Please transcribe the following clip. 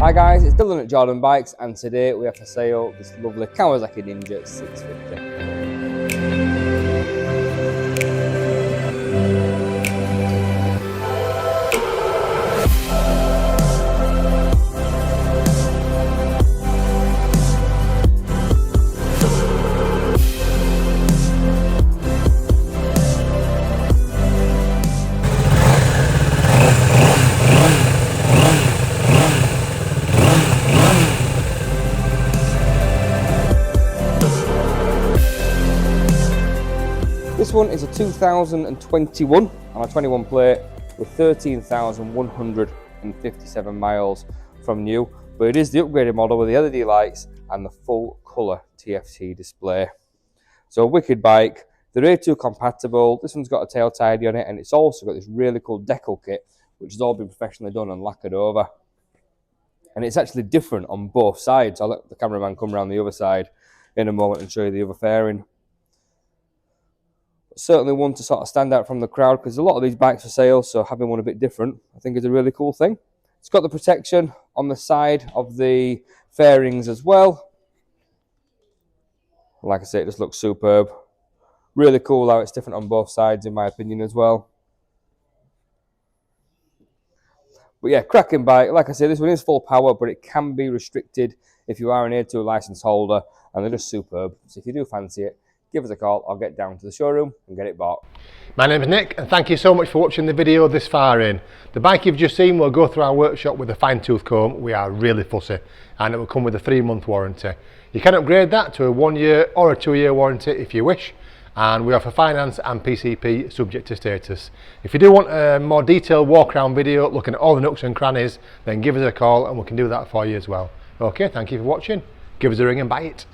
Hi guys, it's Dylan at Jordan Bikes, and today we have for sale this lovely Kawasaki Ninja 650. This one is a 2021 on a 21 plate with 13,157 miles from new, but it is the upgraded model with the LED lights and the full colour TFT display. So a wicked bike. They're A2 compatible. This one's got a tail tidy on it, and it's also got this really cool decal kit which has all been professionally done and lacquered over. And it's actually different on both sides. I'll let the cameraman come around the other side in a moment and show you the other fairing. Certainly one to sort of stand out from the crowd, because a lot of these bikes for sale, so having one a bit different I think is a really cool thing. It's got the protection on the side of the fairings as well. Like I say, it just looks superb. Really cool how it's different on both sides in my opinion as well. But yeah, cracking bike. Like I say, this one is full power, but it can be restricted if you are an A2 license holder, and they're just superb. So if you do fancy it, give us a call. I'll get down to the showroom and get it bought. My name is Nick, and thank you so much for watching the video this far in. The bike you've just seen will go through our workshop with a fine-tooth comb. We are really fussy, and it will come with a 3-month warranty. You can upgrade that to a 1-year or a 2-year warranty if you wish, and we offer finance and PCP subject to status. If you do want a more detailed walk around video looking at all the nooks and crannies, then give us a call and we can do that for you as well. Okay, thank you for watching. Give us a ring and buy it.